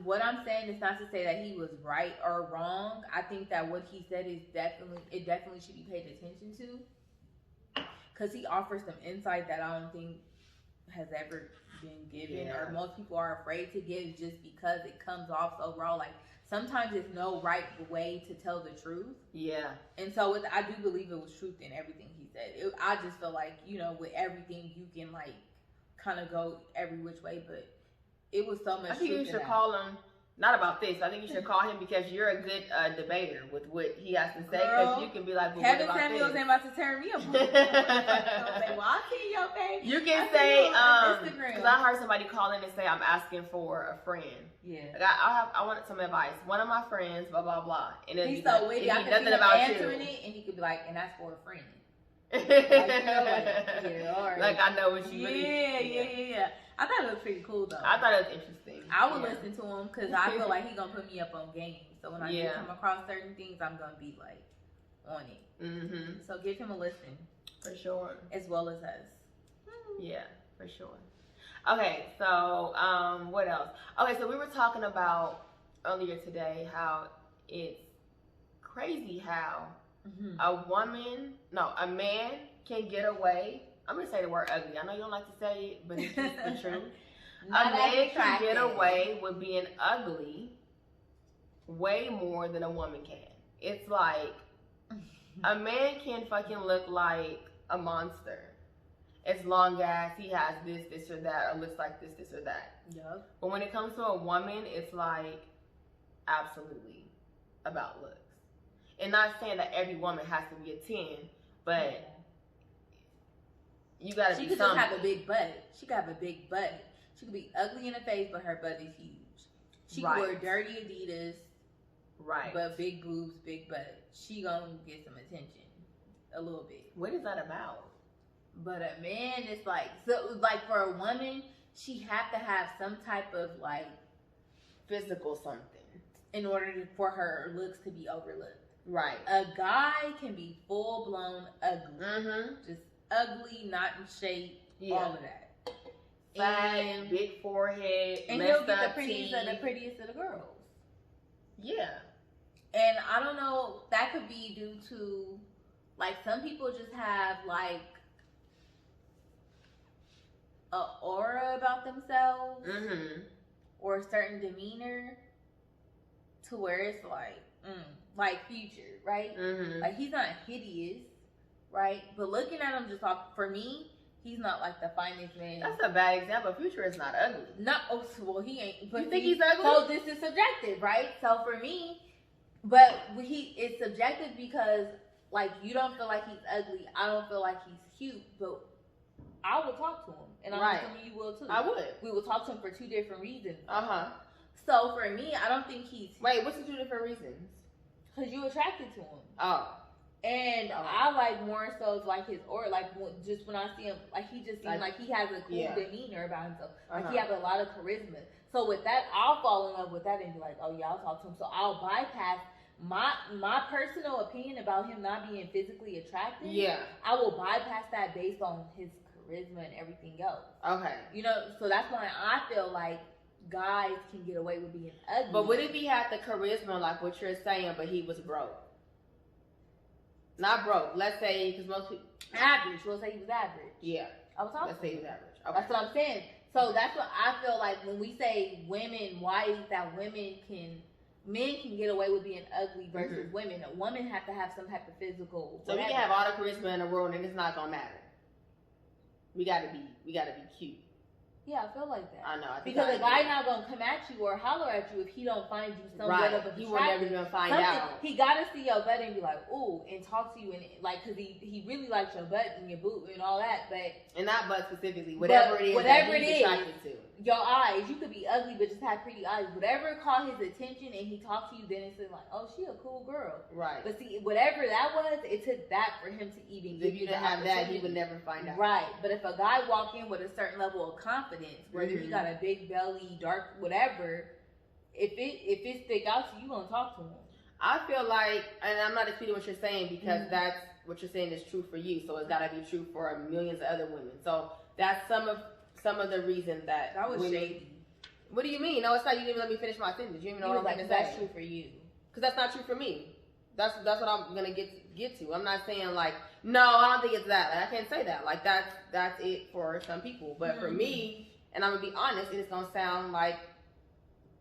what I'm saying is not to say that he was right or wrong. I think that what he said is definitely should be paid attention to, because he offers some insight that I don't think has ever been given, or most people are afraid to give just because it comes off so raw. Like sometimes there's no right way to tell the truth. Yeah. And so I do believe it was truth in everything he said. I just feel like, with everything you can like kind of go every which way, but it was so much. I think you should call him, not about this. I think you should call him because you're a good debater with what he has to say. Because you can be like, well, Kevin Samuels ain't about to turn me up. Say, well, I'll see your face. You can say, because I heard somebody call in and say, I'm asking for a friend. Yeah. Like I wanted some advice. One of my friends, blah, blah, blah. And he's so witty. I can see him answering it, and he could be like, and that's for a friend. Like, like I know what you really. Yeah. I thought it was pretty cool though. I thought it was interesting. I would listen to him because I feel like he's gonna put me up on game. So when I do come across certain things, I'm gonna be like on it. So give him a listen for sure, as well as us. Yeah, for sure. Okay, so what else? Okay, so we were talking about earlier today how it's crazy how a man can get away. I'm going to say the word ugly. I know you don't like to say it, but it's just the truth. A man can get away with being ugly way more than a woman can. It's like a man can fucking look like a monster as long as he has this or that, or looks like this or that. Yeah. But when it comes to a woman, it's like absolutely about looks. And not saying that every woman has to be a 10, but you gotta be something. She could just have a big butt. She could have a big butt. She could be ugly in the face, but her butt is huge. She could wear dirty Adidas, but big boobs, big butt. She gonna get some attention, a little bit. What is that about? But a man is like, so like for a woman, she have to have some type of like physical something in order for her looks to be overlooked. Right. A guy can be full blown ugly, just ugly, not in shape, all of that. Fat, big forehead, and he'll get the prettiest of the girls. Yeah. And I don't know, that could be due to, like, some people just have, like, a aura about themselves or a certain demeanor to where it's like Future, right? Like, he's not hideous, right? But looking at him just off, for me, he's not like the finest man. That's a bad example. Future is not ugly. No, well, he ain't. But you think he's ugly? So this is subjective, right? So for me, but it's subjective because, like, you don't feel like he's ugly. I don't feel like he's cute, but I would talk to him, and I'm assuming you will too. I would. We will talk to him for 2 different reasons. So for me, I don't think he's. Wait, what's the 2 different reasons? Because you attracted to him. Oh. And I like more so like his aura, like just when I see him, like he just seems like he has a cool demeanor about himself. Like he has a lot of charisma. So with that, I'll fall in love with that and be like, oh yeah, I'll talk to him. So I'll bypass my personal opinion about him not being physically attractive. Yeah. I will bypass that based on his charisma and everything else. Okay. You know, so that's why I feel like guys can get away with being ugly. But what if he had the charisma like what you're saying, but he was broke? Not broke. Let's say, because most people... Average. We'll say he was average. Yeah. I was talking. Let's say he was average. Okay. That's what I'm saying. So that's what I feel like when we say women, why is it that men can get away with being ugly versus women? A woman have to have some type of physical... So we can have all the charisma in the world and it's not going to matter. We gotta be cute. Yeah, I feel like that. I know. Because a guy not gonna come at you or holler at you if he don't find you somewhat of a he will never even find out. He gotta see your butt and be like, ooh, and talk to you and like, cause he really likes your butt and your boot and all that, but and not butt specifically, whatever it is, attracted to. Your eyes, you could be ugly but just have pretty eyes. Whatever caught his attention and he talked to you, then it's like, oh, she a cool girl. Right. But see, whatever that was, it took that for him to even. If you didn't have that, he would never find out. Right. But if a guy walk in with a certain level of confidence, whether he got a big belly, dark, whatever, if it stick out to you, you gonna talk to him. I feel like, and I'm not disputing what you're saying because that's what you're saying is true for you, so it's gotta be true for millions of other women. So that's some of the reason that was women, shady. What do you mean? No, it's not. You didn't even let me finish my sentence. You didn't even know what I'm gonna say. That's true for you. Because that's not true for me. That's what I'm gonna get to. I'm not saying like, no, I don't think it's that. Like, I can't say that. Like that's it for some people, but for me, and I'm gonna be honest, it's gonna sound like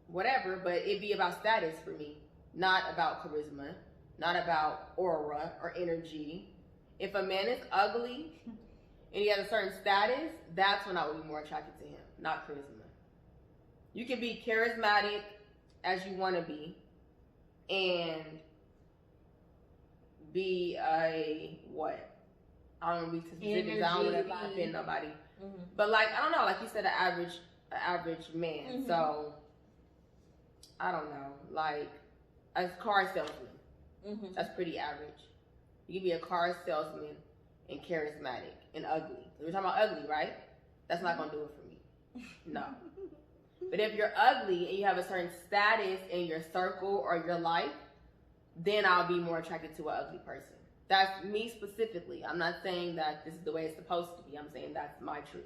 whatever, but it'd be about status for me, not about charisma, not about aura or energy. If a man is ugly and he has a certain status, that's when I would be more attracted to him, not charisma. You can be charismatic as you want to be and be a what? I don't want to be too specific. I don't want to offend nobody. But like, I don't know, like you said, an average man. So I don't know, like a car salesman. That's pretty average. You can be a car salesman and charismatic and ugly. We're talking about ugly, right? That's not gonna do it for me. No. But if you're ugly and you have a certain status in your circle or your life, then I'll be more attracted to an ugly person. That's me specifically. I'm not saying that this is the way it's supposed to be. I'm saying that's my truth.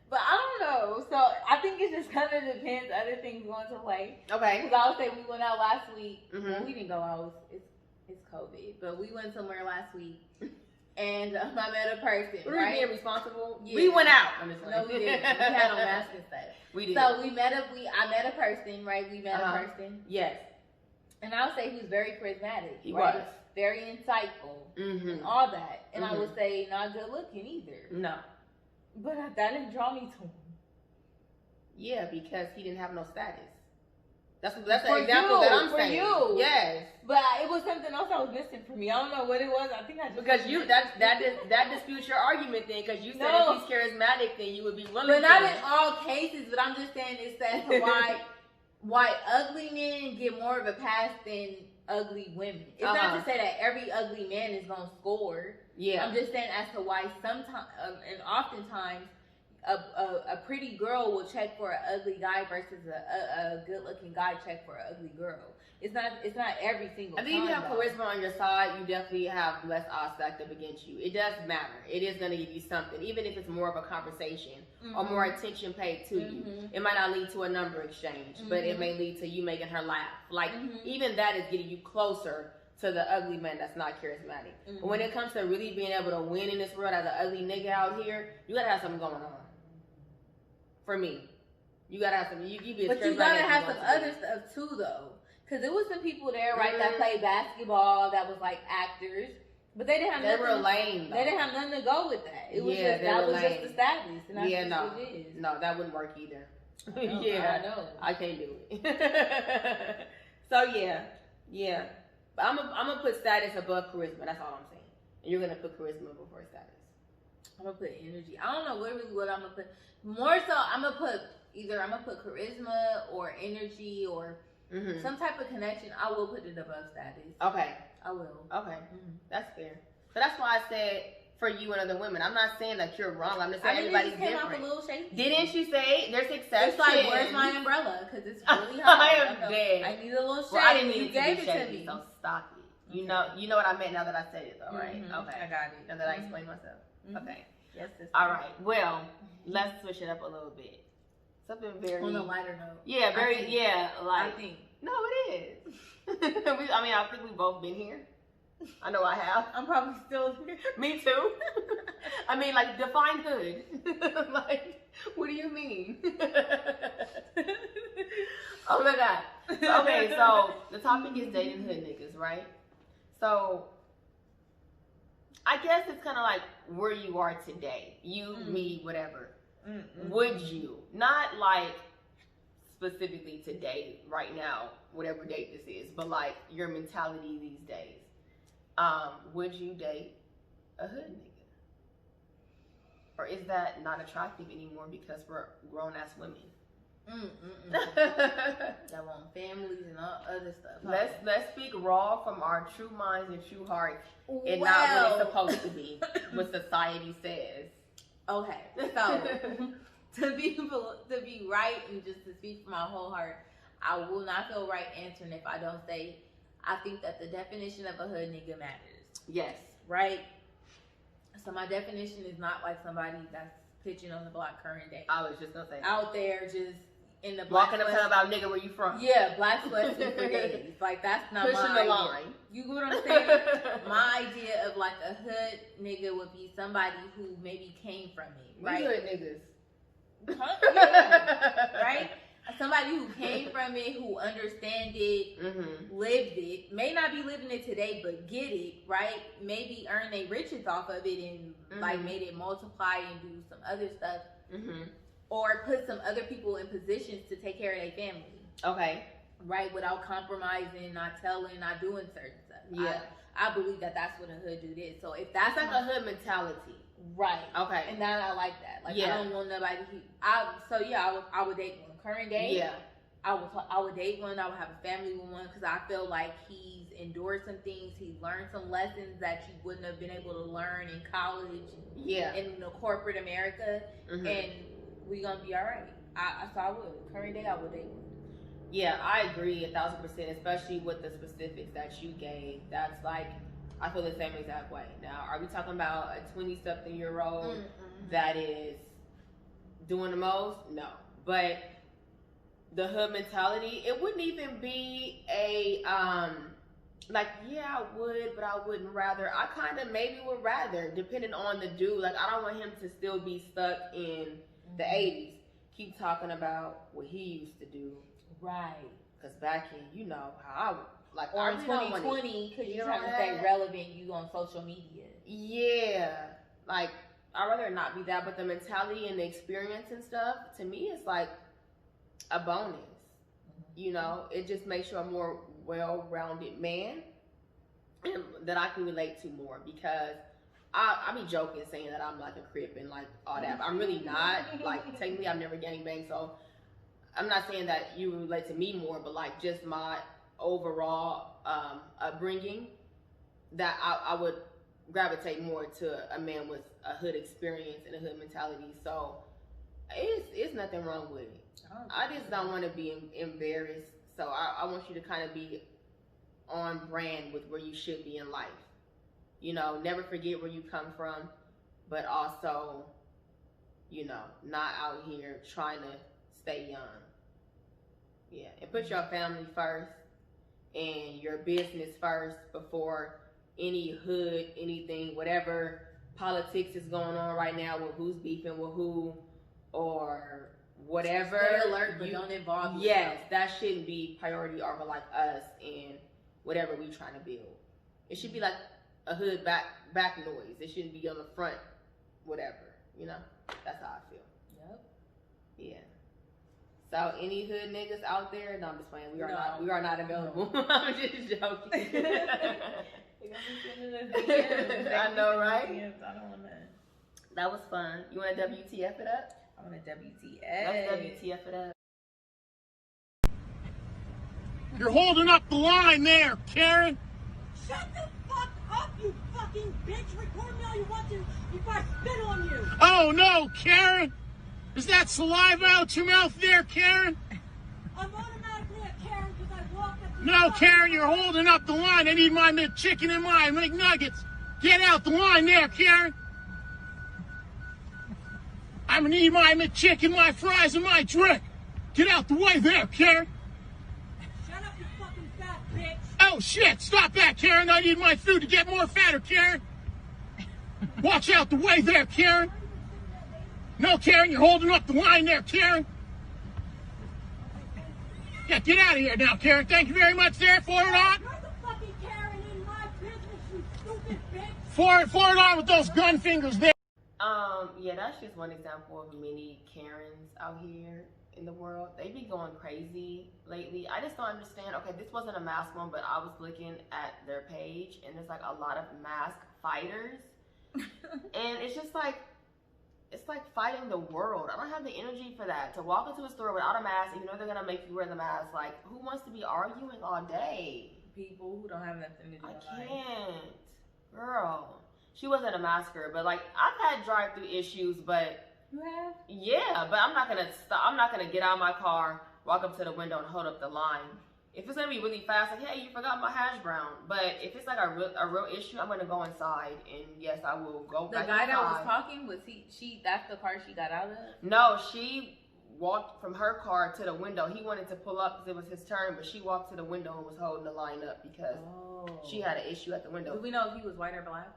But I don't know. So I think it just kind of depends. Other things go into play. Okay. Because I would say we went out last week. Well, we didn't go out. It's COVID. But we went somewhere last week. And I met a person. Were we being responsible? Yeah. We went out. No, we didn't. We had on masks and stuff. We did. So I met a person, right? We met a person. Yes. And I would say he was very charismatic. He was. Very insightful. And all that. And I would say not good looking either. No. But that didn't draw me to him. Yeah, because he didn't have no status. That's an example that I'm saying. For you. Yes. But it was something else that was missing for me. I don't know what it was. I think I just... Because that disputes your argument then, because you said if he's charismatic, then you would be willing to. But not in all cases, but I'm just saying it's as to why ugly men get more of a pass than ugly women. It's not to say that every ugly man is going to score. Yeah. I'm just saying as to why sometimes, and oftentimes, a pretty girl will check for an ugly guy versus a good looking guy check for an ugly girl. It's not every single I time. think if you have though. charisma on your side, you definitely have less odds stacked up against you. It does matter. It is going to give you something, even if it's more of a conversation or more attention paid to you. It might not lead to a number exchange, but it may lead to you making her laugh. Like, even that is getting you closer to the ugly man that's not charismatic. But when it comes to really being able to win in this world as an ugly nigga out here, you got to have something going on. For me. You got to have some. You be but you got to have some other stuff too, though. Because there was some people there, right, that played basketball, that was like actors, but they didn't have nothing. They were lame, though. They didn't have nothing to go with that. It was just just the status, and that's what it is. No, that wouldn't work either. I know. I can't do it. So yeah. But I'm gonna put status above charisma. That's all I'm saying. And you're gonna put charisma before status. I'm gonna put energy. I don't know what I'm gonna put. More so, I'm gonna put charisma or energy or some type of connection. I will put it above status. Okay. I will. Okay. That's fair. So that's why I said for you and other women. I'm not saying that you're wrong. I'm just saying everybody's came different. Off a little shaky. Didn't she say there's exceptions? It's like, where's my umbrella? Because it's really hot. I am dead. I need a little shade. Well, I didn't mean you it gave to be it shaky, to me. so stop it. You know what I meant now that I said it, though, right? Okay, I got it. Now that I explained myself. Okay. Yes, sister. All right. Well, let's switch it up a little bit. Something very on a lighter note. Yeah, very. I think. No, it is. I think we've both been here. I know I have. I'm probably still here. Me too. I mean, like, define hood. Like, what do you mean? Oh my God. Okay, so the topic is dating hood niggas, right? So I guess it's kind of like where you are today. You, me, whatever. Would you? Not like specifically today, right now, whatever date this is, but like your mentality these days. Would you date a hood nigga? Or is that not attractive anymore because we're grown ass women? That want families and all other stuff. Let's speak raw from our true minds and true hearts, and not what it's supposed to be, what society says. Okay, so to be right and just to speak from my whole heart, I will not feel right answering if I don't say I think that the definition of a hood nigga matters. Yes. Right? So my definition is not like somebody that's pitching on the block current day. I was just gonna say out there just in the walking up telling about nigga where you from. Yeah, black sweatsuit for days. Like that's not pushing my the line. You get what I'm saying? My idea of like a hood nigga would be somebody who maybe came from it, right? We hood niggas. Huh? Yeah. Right? Somebody who came from it, who understand it, lived it, may not be living it today, but get it, right? Maybe earn their riches off of it and like made it multiply and do some other stuff. Or put some other people in positions to take care of their family. Okay. Right? Without compromising, not telling, not doing certain stuff. Yeah. I believe that that's what a hood dude is. So if that's like a hood mentality. Right. Okay. And that I like that. Like I don't want nobody I would date one. Current day. Yeah. I would date one. I would have a family with one because I feel like he's endured some things. He's learned some lessons that you wouldn't have been able to learn in college. Yeah. In the corporate America. And we gonna be all right. So I would. Current day, I would date one. Yeah, I agree 1,000%, especially with the specifics that you gave. That's like, I feel the same exact way. Now, are we talking about a 20-something-year-old that is doing the most? No. But the hood mentality, it wouldn't even be a, like, yeah, I would, but I wouldn't rather. I kind of maybe would rather, depending on the dude. Like, I don't want him to still be stuck in the 80s. Keep talking about what he used to do. Right. Because back in, you know, how I would. Like, or in 2020, because you're trying to stay relevant, you on social media. Yeah. Like, I'd rather not be that, but the mentality and the experience and stuff, to me, it's like a bonus. You know, it just makes you a more well-rounded man and that I can relate to more, because I be joking saying that I'm like a crip and like all that, but I'm really not. Like, technically, I've never gangbanged, so I'm not saying that you relate to me more, but like just my overall upbringing, that I would gravitate more to a man with a hood experience and a hood mentality. So It's nothing wrong with it. I just don't want to be embarrassed. So I want you to kind of be on brand with where you should be in life. You know, never forget where you come from, but also, you know, not out here trying to stay young. Yeah, and put your family first and your business first before any hood, anything, whatever politics is going on right now with who's beefing with who or whatever. Stay alert, but don't involve yourself. Yes, that shouldn't be priority over like us and whatever we trying to build. It should be like a hood back noise. It shouldn't be on the front, whatever. You know, that's how I feel. Yep. Yeah. So any hood niggas out there? No, I'm just playing. We are not available. I'm just joking. I know, right? I don't want to. That was fun. You want to WTF it up? I want to WTF. Let's WTF it up. You're holding up the line there, Karen. Shut the fuck up, you fucking bitch! Record me all you want to before I spit on you! Oh no, Karen! Is that saliva out your mouth there, Karen? I'm automatically a Karen because I walked up to No, the Karen, you're holding up the line. I need my McChicken and my McNuggets. Get out the line there, Karen. I'm gonna need my McChicken, my fries, and my drink. Get out the way there, Karen. Shut up, you fucking fat bitch! Oh shit, stop that, Karen. I need my food to get more fatter, Karen. Watch out the way there, Karen. No, Karen, you're holding up the line there, Karen. Yeah, get out of here now, Karen. Thank you very much there. Forward on. You're the fucking Karen in my business, you stupid bitch! Forward on with those gun fingers there. Yeah, that's just one example of many Karens out here in the world. They be going crazy lately. I just don't understand. Okay, this wasn't a mask one, but I was looking at their page and there's like a lot of mask fighters. And it's just like, it's like fighting the world. I don't have the energy for that. To walk into a store without a mask and you know they're gonna make you wear the mask. Like, who wants to be arguing all day? People who don't have nothing to do. I can't. Girl. She wasn't a masker, but like I've had drive-through issues, but You have? yeah, but I'm not gonna stop. I'm not gonna get out of my car, walk up to the window, and hold up the line. If it's gonna be really fast, like, hey, you forgot my hash brown. But if it's like a real issue, I'm gonna go inside, and yes, I will go The back guy that was inside. talking, was she? That's the car she got out of? No, she walked from her car to the window. He wanted to pull up because it was his turn, but she walked to the window and was holding the line up because she had an issue at the window. Do we know if he was white or black?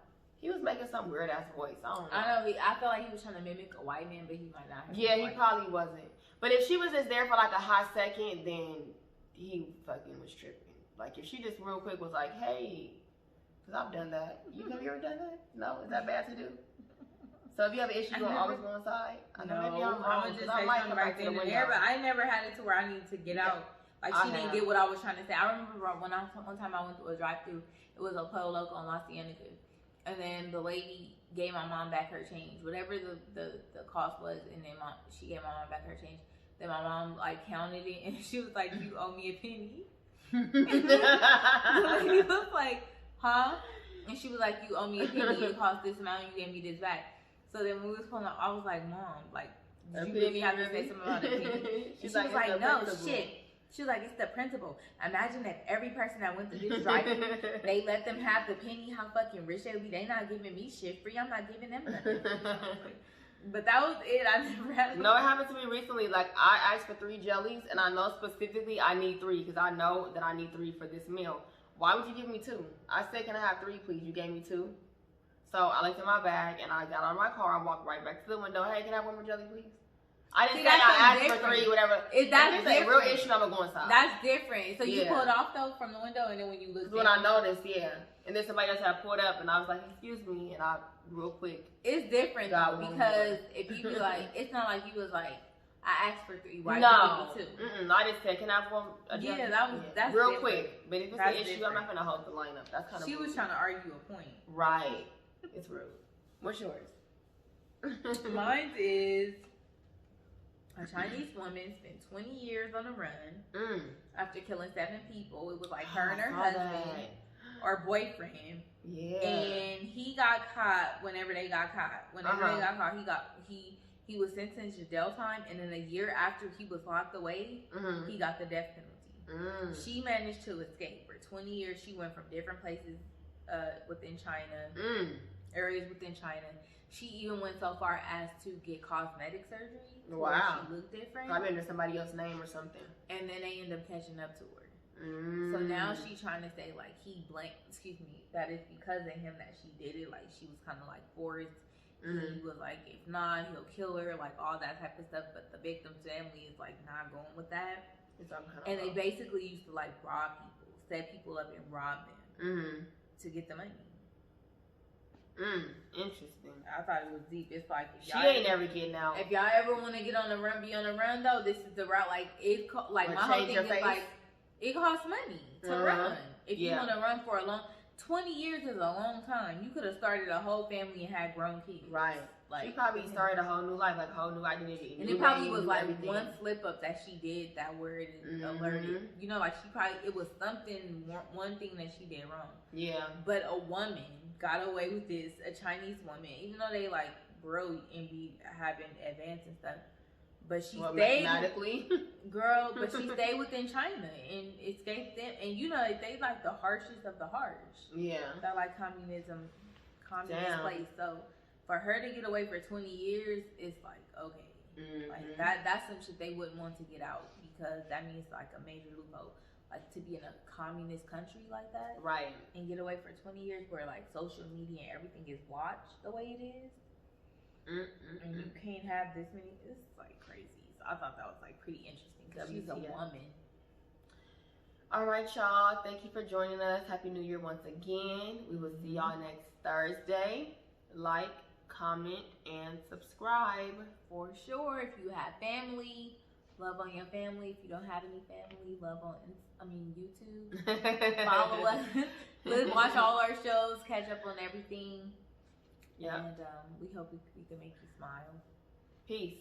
He was making some weird ass voice. I don't know. I know. I feel like he was trying to mimic a white man, but he might not have. Yeah, he probably wasn't. But if she was just there for like a hot second, then he fucking was tripping. Like if she just real quick was like, hey, because I've done that. Have you ever done that? No? Is that bad to do? So if you have an issue, you don't always go inside? I know maybe I'm wrong. I would just I say might something come right back to then the and window. there, but I never had it to where I needed to get out. Like she didn't get what I was trying to say. I remember one time I went through a drive-through. It was a Pollo Loco in La Cienega. And then the lady gave my mom back her change, whatever the cost was, and then she gave my mom back her change. Then my mom like counted it, and she was like, "You owe me a penny." The lady was like, "Huh?" And she was like, "You owe me a penny. It cost this amount. You gave me this back." So then when we was pulling up, I was like, "Mom, like, did you really have to say something about a penny?" And she was like, "No, shit." She was like, "It's the principle. Imagine if every person that went to this drive-thru, they let them have the penny, how fucking rich they would be. They not giving me shit free. I'm not giving them nothing." But that was it. I never had. No, it happened to me recently. Like I asked for 3 jellies, and I know specifically I need 3 because I know that I need 3 for this meal. Why would you give me 2? I said, "Can I have 3, please?" You gave me 2. So I looked in my bag and I got out of my car and walked right back to the window. Hey, can I have 1 more jelly, please? I didn't say I asked for 3, whatever. If it's a real issue, I'm gonna go inside. That's different. So you pulled off though from the window, and then when you looked, when I noticed, and then somebody else had pulled up, and I was like, "Excuse me," and I real quick. It's different though because if you be like, it's not like you was like, "I asked for 3, why no, did you give me 2?" I just said, "Can I have 1?" That's real different. quick. But if it's an issue, I'm not gonna hold the line up. That's kind of. She was trying to argue a point. Right. It's rude. What's yours? Mine is a Chinese woman spent 20 years on the run after killing 7 people. It was like her and her husband or boyfriend. Yeah. And he got caught whenever they got caught. Whenever they got caught, He was sentenced to jail time, and then a year after he was locked away, he got the death penalty. She managed to escape. For 20 years, she went from different places within China, areas within China. She even went so far as to get cosmetic surgery. Wow. She looked different. Probably under somebody else's name or something. And then they end up catching up to her. So now she's trying to say, like, that it's because of him that she did it. Like, she was kind of like forced. He was like, if not, he'll kill her, like all that type of stuff. But the victim's family is like not going with that. And they basically used to like rob people, set people up and rob them to get the money. Interesting. I thought it was deep. It's like, she ain't never getting out. If y'all ever want to get on the run, be on the run though. This is the route. Like like my whole thing is like, it costs money to run. If you want to run for a long 20 years is a long time. You could have started a whole family and had grown kids. Right. Like, she probably started a whole new life, like a whole new identity. And it probably was like one slip up that she did that where it alerted. You know, like it was something, one thing that she did wrong. Yeah. But a woman got away with this, a Chinese woman, even though they like brilliant and be having advanced and stuff. But she stayed, girl. But she stayed within China and escaped them. And you know they like the harshest of the harsh. Yeah, that like communist place. So for her to get away for 20 years, it's like okay, like that's some shit they wouldn't want to get out because that means like a major loophole. Like to be in a communist country like that, right? And get away for 20 years where like social media and everything is watched the way it is. And you can't have this many. It's like crazy. So I thought that was like pretty interesting because she's a woman. All right, y'all. Thank you for joining us. Happy New Year once again. We will see y'all next Thursday. Like, comment, and subscribe for sure. If you have family, love on your family. If you don't have any family, love on YouTube. Follow us. Watch all our shows. Catch up on everything. Yeah. And we hope we can make you smile. Peace.